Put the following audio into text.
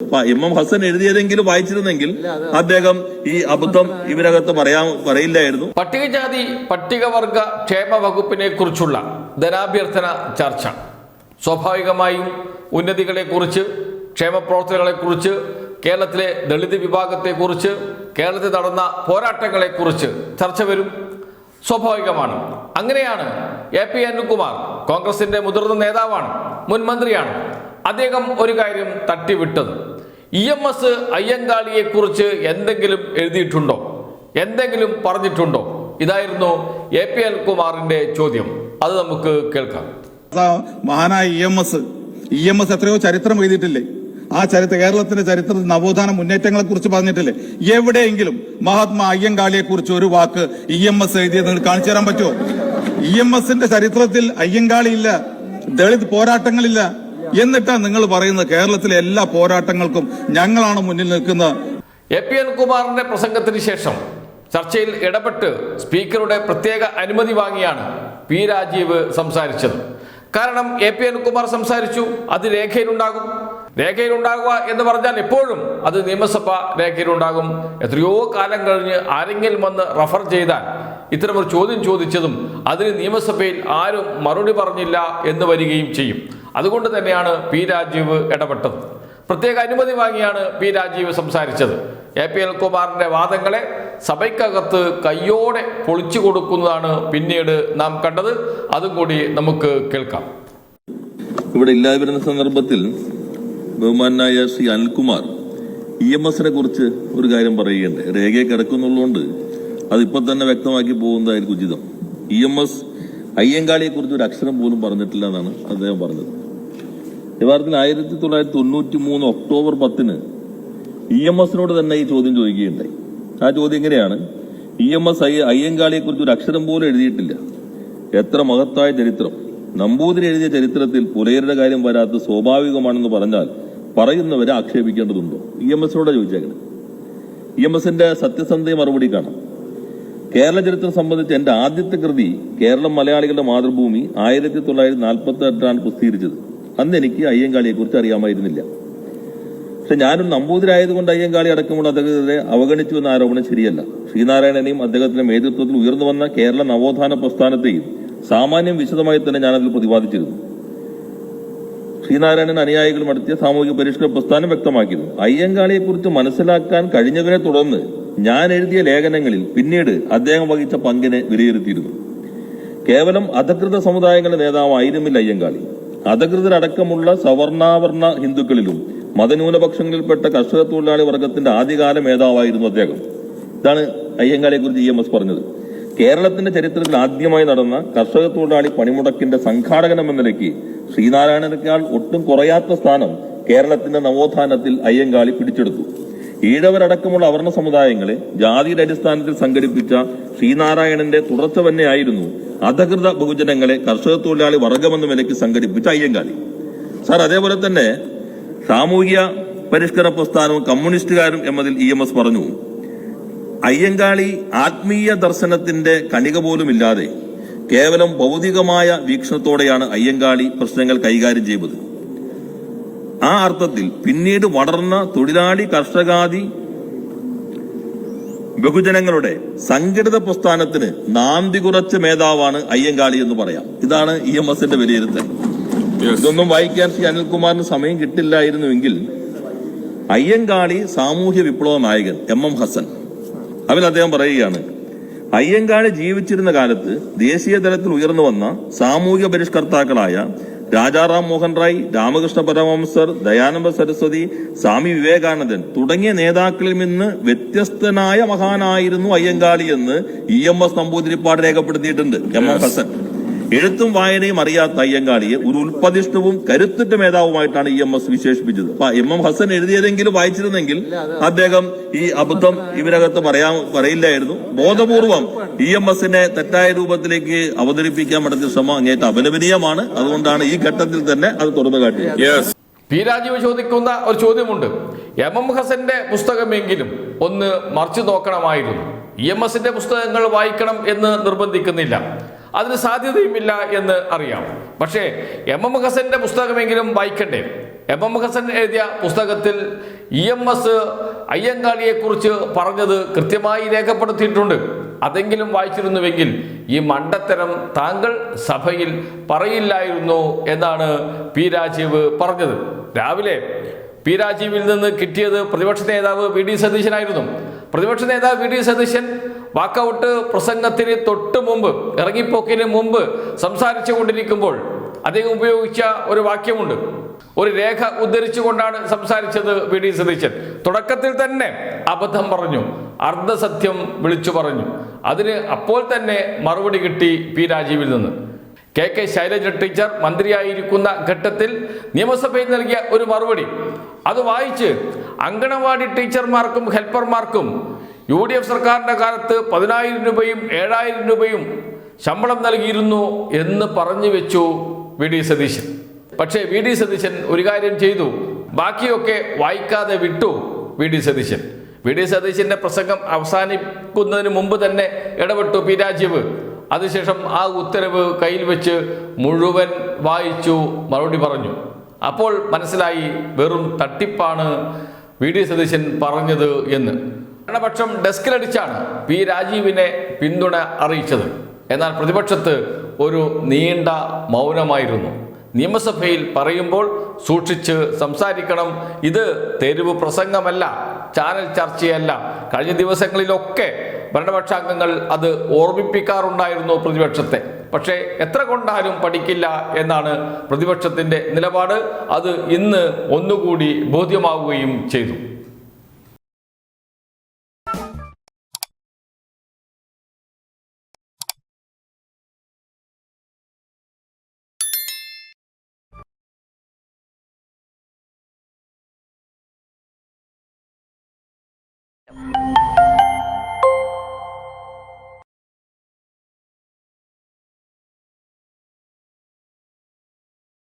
M M Hasan എഴുതിയതെങ്കിലും വായിച്ചിരുന്നെങ്കിൽ അദ്ദേഹം ഈ അബദ്ധം ഇതിനകത്ത് പറയില്ലായിരുന്നു. പട്ടികജാതി പട്ടികവർഗ ക്ഷേമ വകുപ്പിനെ കുറിച്ചുള്ള ധനാഭ്യർത്ഥന ചർച്ച സ്വാഭാവികമായും ഉന്നതികളെക്കുറിച്ച്, ക്ഷേമപ്രവർത്തനങ്ങളെക്കുറിച്ച്, കേരളത്തിലെ ദളിത് വിഭാഗത്തെക്കുറിച്ച്, കേരളത്തിൽ നടന്ന പോരാട്ടങ്ങളെക്കുറിച്ച് ചർച്ച വരും. സ്വാഭാവികമാണ്. അങ്ങനെയാണ് AP അനിൽകുമാർ, കോൺഗ്രസിന്റെ മുതിർന്ന നേതാവാണ്, മുൻ മന്ത്രിയാണ്. അദ്ദേഹം ഒരു കാര്യം തട്ടിവിട്ടത്, EMS അയ്യങ്കാളിയെ കുറിച്ച് എന്തെങ്കിലും എഴുതിയിട്ടുണ്ടോ, എന്തെങ്കിലും പറഞ്ഞിട്ടുണ്ടോ? ഇതായിരുന്നു AP അനിൽകുമാറിന്റെ ചോദ്യം. അത് നമുക്ക് കേൾക്കാം. മഹാനായ EMS എത്രയോ ചരിത്രം എഴുതിയിട്ടില്ലേ? ആ കേരളത്തിന്റെ ചരിത്രത്തിൽ നവോത്ഥാന മുന്നേറ്റങ്ങളെ കുറിച്ച് പറഞ്ഞിട്ടില്ലേ? എവിടെയെങ്കിലും മഹാത്മാ അയ്യങ്കാളിയെ കുറിച്ച് ഒരു വാക്ക് EMS എഴുതിയത് നിങ്ങൾ കാണിച്ചു തരാൻ പറ്റുമോ? EMSന്റെ ചരിത്രത്തിൽ അയ്യങ്കാളിയില്ല, ദളിത് പോരാട്ടങ്ങളില്ല. എന്നിട്ടാണ് നിങ്ങൾ പറയുന്നത് കേരളത്തിലെ എല്ലാ പോരാട്ടങ്ങൾക്കും ഞങ്ങളാണ് മുന്നിൽ നിൽക്കുന്നത്. AP അനിൽകുമാറിന്റെ പ്രസംഗത്തിന് ശേഷം ചർച്ചയിൽ ഇടപെട്ട് സ്പീക്കറുടെ പ്രത്യേക അനുമതി വാങ്ങിയാണ് P രാജീവ് സംസാരിച്ചത്. കാരണം AP അനിൽകുമാർ സംസാരിച്ചു, അത് രേഖയിലുണ്ടാകുക എന്ന് പറഞ്ഞാൽ എപ്പോഴും അത് നിയമസഭ രേഖയിലുണ്ടാകും. എത്രയോ കാലം കഴിഞ്ഞ് ആരെങ്കിലും വന്ന് റഫർ ചെയ്താൽ ഇത്തരമൊരു ചോദ്യം ചോദിച്ചതും അതിന് നിയമസഭയിൽ ആരും മറുപടി പറഞ്ഞില്ല എന്ന് വരികയും ചെയ്യും. അതുകൊണ്ട് തന്നെയാണ് P രാജീവ് ഇടപെട്ടത്. പ്രത്യേക അനുമതി വാങ്ങിയാണ് P രാജീവ് സംസാരിച്ചത്. AP അനിൽകുമാറിന്റെ വാദങ്ങളെ സഭയ്ക്കകത്ത് കയ്യോടെ പൊളിച്ചു കൊടുക്കുന്നതാണ് പിന്നീട് നാം കണ്ടത്. അതും കൂടി നമുക്ക് കേൾക്കാം. ഇവിടെ ഇല്ലാതിരുന്ന സന്ദർഭത്തിൽ ബഹുമാനായ ശ്രീ അനിൽകുമാർ EMSനെ കുറിച്ച് ഒരു കാര്യം പറയുകയുണ്ട്. രേഖയെ കിടക്കുന്നുള്ളതുകൊണ്ട് അതിപ്പോ തന്നെ വ്യക്തമാക്കി പോകുന്നതായിരിക്കും ഉചിതം. EMS അയ്യങ്കാളിയെ കുറിച്ച് ഒരു അക്ഷരം പോലും പറഞ്ഞിട്ടില്ല എന്നാണ് അദ്ദേഹം പറഞ്ഞത്. യഥാർത്ഥത്തിൽ 1993 ഒക്ടോബർ 10 EMSനോട് തന്നെ ഈ ചോദ്യം ചോദിക്കുകയുണ്ടായി. ആ ചോദ്യം ഇങ്ങനെയാണ്: EMS അയ്യങ്കാളിയെ കുറിച്ച് ഒരു അക്ഷരം പോലും എഴുതിയിട്ടില്ല. എത്ര മഹത്തായ ചരിത്രം! നമ്പൂതിരി എഴുതിയ ചരിത്രത്തിൽ പുലയരുടെ കാര്യം വരാത്ത സ്വാഭാവികമാണെന്ന് പറഞ്ഞാൽ പറയുന്നവരെ ആക്ഷേപിക്കേണ്ടതുണ്ടോ? EMSനോട് ചോദിച്ചേക്കണം. EMSന്റെ സത്യസന്ധയ മറുപടി കാണാം. കേരള ചരിത്രം സംബന്ധിച്ച് എന്റെ ആദ്യത്തെ കൃതി കേരളം മലയാളികളുടെ മാതൃഭൂമി 1948 പ്രസിദ്ധീകരിച്ചത്. അന്ന് എനിക്ക് അയ്യങ്കാളിയെ കുറിച്ച് അറിയാമായിരുന്നില്ല. പക്ഷെ ഞാനൊരു നമ്പൂതിരായതുകൊണ്ട് അയ്യങ്കാളി അടക്കമുള്ള അദ്ദേഹത്തെ അവഗണിച്ചു എന്ന ആരോപണം ശരിയല്ല. ശ്രീനാരായണനെയും അദ്ദേഹത്തിന്റെ നേതൃത്വത്തിൽ ഉയർന്നു വന്ന കേരള നവോത്ഥാന പ്രസ്ഥാനത്തെയും സാമാന്യം വിശദമായി തന്നെ ഞാനതിൽ പ്രതിപാദിച്ചിരുന്നു. ശ്രീനാരായണൻ അനുയായികൾ നടത്തിയ സാമൂഹിക പരിഷ്കരണ പ്രസ്ഥാനം വ്യക്തമാക്കിയിരുന്നു. അയ്യങ്കാളിയെ കുറിച്ച് മനസ്സിലാക്കാൻ കഴിഞ്ഞതിനെ തുടർന്ന് ഞാൻ എഴുതിയ ലേഖനങ്ങളിൽ പിന്നീട് അദ്ദേഹം വഹിച്ച പങ്കിനെ വിലയിരുത്തിയിരുന്നു. കേവലം അധകൃത സമുദായങ്ങളുടെ നേതാവായിരുന്നില്ല അയ്യങ്കാളി. അധകൃതരടക്കമുള്ള സവർണാവർണ ഹിന്ദുക്കളിലും മതന്യൂനപക്ഷങ്ങളിൽപ്പെട്ട കർഷക തൊഴിലാളി വർഗത്തിന്റെ ആദ്യകാല മേധാവായിരുന്നു അദ്ദേഹം. ഇതാണ് അയ്യങ്കാളിയെ കുറിച്ച് EMS പറഞ്ഞത്. കേരളത്തിന്റെ ചരിത്രത്തിൽ ആദ്യമായി നടന്ന കർഷക തൊഴിലാളി പണിമുടക്കിന്റെ സംഘാടകൻ എന്ന നിലയ്ക്ക് ശ്രീനാരായണനേക്കാൾ ഒട്ടും കുറയാത്ത സ്ഥാനം കേരളത്തിന്റെ നവോത്ഥാനത്തിൽ അയ്യങ്കാളി പിടിച്ചെടുത്തു. ഈഴവരടക്കമുള്ള അവർണ സമുദായങ്ങളെ ജാതിയുടെ അടിസ്ഥാനത്തിൽ സംഘടിപ്പിച്ച ശ്രീനാരായണന്റെ തുടർച്ച തന്നെയായിരുന്നു അധകൃത ബഹുജനങ്ങളെ കർഷക തൊഴിലാളി വർഗമെന്ന നിലയ്ക്ക് സംഘടിപ്പിച്ച അയ്യങ്കാളി. സാർ, അതേപോലെ തന്നെ സാമൂഹിക പരിഷ്കരണ പ്രസ്ഥാനവും കമ്മ്യൂണിസ്റ്റുകാരും എന്നതിൽ EMS പറഞ്ഞു, അയ്യങ്കാളി ആത്മീയ ദർശനത്തിന്റെ കണിക പോലും ഇല്ലാതെ കേവലം ഭൗതികമായ വീക്ഷണത്തോടെയാണ് അയ്യങ്കാളി പ്രശ്നങ്ങൾ കൈകാര്യം ചെയ്തത്. ആ അർത്ഥത്തിൽ പിന്നീട് വളർന്ന തൊഴിലാളി കർഷകാദി ബഹുജനങ്ങളുടെ സംഘടിത പ്രസ്ഥാനത്തിന് നാന്തി കുറച്ച മേധാവാണ് അയ്യങ്കാളി എന്ന് പറയാം. ഇതാണ് EMSന്റെ വിലയിരുത്തൽ. ഇതൊന്നും വായിക്കാൻ ശ്രീ അനിൽകുമാറിന് സമയം കിട്ടില്ലായിരുന്നുവെങ്കിൽ അയ്യങ്കാളി സാമൂഹ്യ വിപ്ലവ നായകൻ MM ഹസൻ, അതിൽ അദ്ദേഹം പറയുകയാണ്, അയ്യങ്കാളി ജീവിച്ചിരുന്ന കാലത്ത് ദേശീയ തലത്തിൽ ഉയർന്നു വന്ന സാമൂഹിക പരിഷ്കർത്താക്കളായ രാജാറാം മോഹൻ റായ്, രാമകൃഷ്ണ പരമഹംസർ, ദയാനന്ദ സരസ്വതി, സ്വാമി വിവേകാനന്ദൻ തുടങ്ങിയ നേതാക്കളിൽ നിന്ന് വ്യത്യസ്തനായ മഹാനായിരുന്നു അയ്യങ്കാളി എന്ന് EMS നമ്പൂതിരിപ്പാട് രേഖപ്പെടുത്തിയിട്ടുണ്ട്. MM ഹസൻ എഴുത്തും വായനയും അറിയാത്ത അയ്യങ്കാളിയെ ഒരു ഉൽപ്പതിഷ്ണവും കരുത്തുറ്റ മേധാവുമായിട്ടാണ് EMS വിശേഷിപ്പിച്ചത്. MM ഹസൻ എഴുതിയതെങ്കിലും വായിച്ചിരുന്നെങ്കിൽ അദ്ദേഹം ഈ അബദ്ധം ഇതിനകത്ത് പറയില്ലായിരുന്നു. ബോധപൂർവം EMSനെ തെറ്റായ രൂപത്തിലേക്ക് അവതരിപ്പിക്കാൻ നടത്തിയ ശ്രമം അങ്ങേറ്റ അപലപനീയമാണ്. അതുകൊണ്ടാണ് ഈ ഘട്ടത്തിൽ തന്നെ അത് തുറന്നു കാട്ടിയത്. P രാജീവ് ചോദിക്കുന്ന ഒരു ചോദ്യമുണ്ട്. MM ഹസന്റെ പുസ്തകമെങ്കിലും ഒന്ന് മറിച്ചു നോക്കണമായിരുന്നു. EMSന്റെ പുസ്തകങ്ങൾ വായിക്കണം എന്ന് നിർബന്ധിക്കുന്നില്ല, അതിന് സാധ്യതയുമില്ല എന്ന് അറിയാം. പക്ഷേ MM ഹസന്റെ പുസ്തകമെങ്കിലും വായിക്കണ്ടേ? എം ഹസൻ എഴുതിയ പുസ്തകത്തിൽ EMS അയ്യങ്കാളിയെക്കുറിച്ച് പറഞ്ഞത് കൃത്യമായി രേഖപ്പെടുത്തിയിട്ടുണ്ട്. അതെങ്കിലും വായിച്ചിരുന്നുവെങ്കിൽ ഈ മണ്ടത്തരം താങ്കൾ സഭയിൽ പറയില്ലായിരുന്നു എന്നാണ് പി രാജീവ് പറഞ്ഞത്. രാവിലെ പി രാജീവിൽ നിന്ന് കിട്ടിയത് പ്രതിപക്ഷ നേതാവ് VD സതീശനായിരുന്നു. പ്രതിപക്ഷ നേതാവ് VD സതീശൻ വാക്കൗട്ട് പ്രസംഗത്തിന് തൊട്ട് മുമ്പ്, ഇറങ്ങിപ്പോക്കിന് മുമ്പ് സംസാരിച്ചു കൊണ്ടിരിക്കുമ്പോൾ അദ്ദേഹം ഉപയോഗിച്ച ഒരു വാക്യമുണ്ട്. ഒരു രേഖ ഉദ്ധരിച്ചുകൊണ്ടാണ് സംസാരിച്ചത് VD സതീശൻ. തുടക്കത്തിൽ തന്നെ അബദ്ധം പറഞ്ഞു, അർദ്ധസത്യം വിളിച്ചു പറഞ്ഞു. അതിന് അപ്പോൾ തന്നെ മറുപടി കിട്ടി പി രാജീവിൽ നിന്ന്. KK ശൈലജ ടീച്ചർ മന്ത്രിയായിരിക്കുന്ന ഘട്ടത്തിൽ നിയമസഭയിൽ നൽകിയ ഒരു മറുപടി അത് വായിച്ച് അങ്കണവാടി ടീച്ചർമാർക്കും ഹെൽപ്പർമാർക്കും UDF സർക്കാരിൻ്റെ കാലത്ത് 10,000 രൂപയും 7,000 രൂപയും ശമ്പളം നൽകിയിരുന്നു എന്ന് പറഞ്ഞു വെച്ചു VD സതീശൻ. പക്ഷേ VD സതീശൻ ഒരു കാര്യം ചെയ്തു, ബാക്കിയൊക്കെ വായിക്കാതെ വിട്ടു VD സതീശൻ. VD സതീശന്റെ പ്രസംഗം അവസാനിക്കുന്നതിന് മുമ്പ് തന്നെ ഇടപെട്ടു പി രാജീവ്. അതിനുശേഷം ആ ഉത്തരവ് കയ്യിൽ വെച്ച് മുഴുവൻ വായിച്ചു മറുപടി പറഞ്ഞു. അപ്പോൾ മനസ്സിലായി വെറും തട്ടിപ്പാണ് VD സതീശൻ പറഞ്ഞത് എന്ന്. ഭരണപക്ഷം ഡെസ്കിലടിച്ചാണ് പി രാജീവിനെ പിന്തുണ അറിയിച്ചത്. എന്നാൽ പ്രതിപക്ഷത്ത് ഒരു നീണ്ട മൗനമായിരുന്നു. നിയമസഭയിൽ പറയുമ്പോൾ സൂക്ഷിച്ച് സംസാരിക്കണം, ഇത് തെരുവ് പ്രസംഗമല്ല, ചാനൽ ചർച്ചയല്ല. കഴിഞ്ഞ ദിവസങ്ങളിലൊക്കെ ഭരണപക്ഷാംഗങ്ങൾ അത് ഓർമ്മിപ്പിക്കാറുണ്ടായിരുന്നു പ്രതിപക്ഷത്തെ. പക്ഷേ എത്ര കൊണ്ടാലും പഠിക്കില്ല എന്നാണ് പ്രതിപക്ഷത്തിൻ്റെ നിലപാട്. അത് ഇന്ന് ഒന്നുകൂടി ബോധ്യമാവുകയും ചെയ്തു.